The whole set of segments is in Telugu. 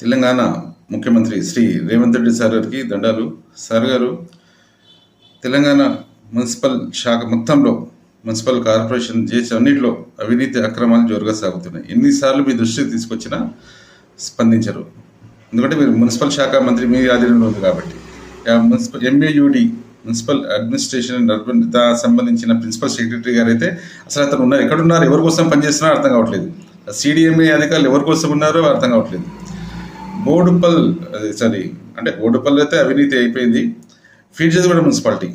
తెలంగాణ ముఖ్యమంత్రి శ్రీ రేవంత్ రెడ్డి సార్ గారికి దండాలు. సార్ గారు, తెలంగాణ మున్సిపల్ శాఖ మొత్తంలో మున్సిపల్ కార్పొరేషన్ చేసే అన్నింటిలో అవినీతి అక్రమాలు జోరుగా సాగుతున్నాయి. ఎన్నిసార్లు మీ దృష్టికి తీసుకొచ్చినా స్పందించరు. ఎందుకంటే మీరు మున్సిపల్ శాఖ మంత్రి మీ ఆధీనంలో ఉంది కాబట్టి. Municipal MAUD municipal administration and urban సంబంధించిన ప్రిన్సిపల్ సెక్రటరీ గారు అయితే అసలు అతను ఉన్నారు, ఎక్కడున్నారు, ఎవరి కోసం పనిచేస్తున్నారో అర్థం కావట్లేదు. CDMA అధికారులు ఎవరి కోసం ఉన్నారో అర్థం కావట్లేదు. బోడుపల్ అయితే అవినీతి అయిపోయింది. ఫీడ్జాదిగూడ మున్సిపాలిటీ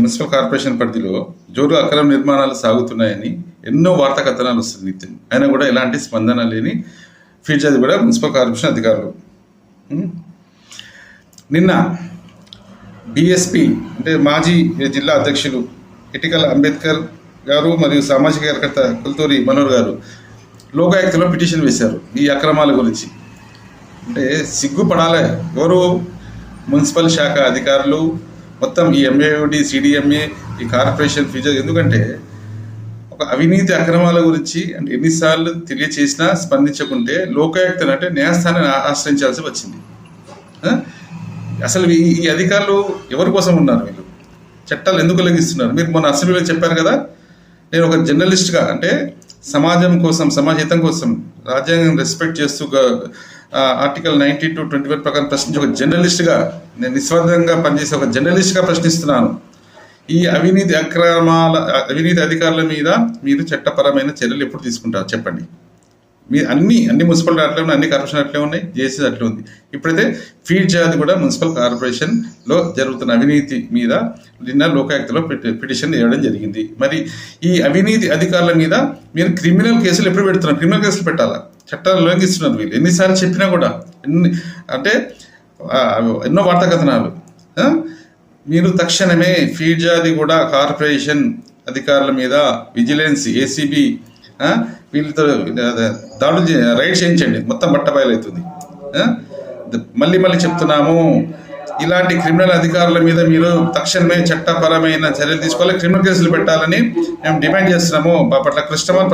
మున్సిపల్ కార్పొరేషన్ పరిధిలో జోరు అక్రమ నిర్మాణాలు సాగుతున్నాయని ఎన్నో వార్తా కథనాలు వస్తుంది నిత్యం. అయినా కూడా ఎలాంటి స్పందన లేని ఫీడ్జాదిగూడ మున్సిపల్ కార్పొరేషన్ అధికారులు. నిన్న BSP అంటే మాజీ జిల్లా అధ్యక్షులు ఇటికల అంబేద్కర్ గారు మరియు సామాజిక కార్యకర్త కుల్తూరి మనోహర్ గారు లోకాయుక్తలో పిటిషన్ వేశారు ఈ అక్రమాల గురించి. అంటే సిగ్గుపడాలి ఎవరు, మున్సిపల్ శాఖ అధికారులు, మొత్తం ఈ MAUD CDMA ఈ కార్పొరేషన్ ఫీజర్. ఎందుకంటే ఒక అవినీతి అక్రమాల గురించి అంటే ఎన్నిసార్లు తెలియచేసినా స్పందించకుంటే లోకాయుక్తను అంటే న్యాయస్థానాన్ని ఆశ్రయించాల్సి వచ్చింది. అసలు ఈ అధికారులు ఎవరి కోసం ఉన్నారు? వీళ్ళు చట్టాలు ఎందుకు ఉల్లంఘిస్తున్నారు? మీరు మొన్న అసెంబ్లీలో చెప్పారు కదా, నేను ఒక జర్నలిస్ట్గా అంటే సమాజం కోసం, సమాజ హితం కోసం రాజ్యాంగం రెస్పెక్ట్ చేస్తూ ఆర్టికల్ 90 to 21 ప్రకారం ప్రశ్నించి ఒక జర్నలిస్ట్గా, నేను నిస్వార్థంగా పనిచేసే ఒక జర్నలిస్ట్గా ప్రశ్నిస్తున్నాను. ఈ అవినీతి అధికారుల మీద మీరు చట్టపరమైన చర్యలు ఎప్పుడు తీసుకుంటారు చెప్పండి. మీ అన్ని మున్సిపల్ అట్లే ఉన్నాయి, అన్ని కార్పొరేషన్ అట్లే ఉన్నాయి, JC అట్లే ఉంది. ఇప్పుడైతే ఫీడ్జాదిగూడ మున్సిపల్ కార్పొరేషన్లో జరుగుతున్న అవినీతి మీద నిన్న లోకాయుక్తలో పిటిషన్ వేయడం జరిగింది. మరి ఈ అవినీతి అధికారుల మీద మీరు క్రిమినల్ కేసులు ఎప్పుడు పెడుతున్నారు? క్రిమినల్ కేసులు పెట్టాలా? చట్టాలు ఉల్లంఘిస్తున్నారు వీళ్ళు. ఎన్నిసార్లు చెప్పినా కూడా ఎన్నో వార్తా కథనాలు. మీరు తక్షణమే ఫీడ్జాదిగూడ కార్పొరేషన్ అధికారుల మీద విజిలెన్స్, ACB వీళ్ళతో దాడులు రైడ్ చేయించండి, మొత్తం బట్టబయలవుతుంది. మళ్ళీ చెప్తున్నాము, ఇలాంటి క్రిమినల్ అధికారుల మీద మీరు తక్షణమే చట్టపరమైన చర్యలు తీసుకోవాలి, క్రిమినల్ కేసులు పెట్టాలని మేము డిమాండ్ చేస్తున్నాము. బాపట్ల కృష్ణమోహన్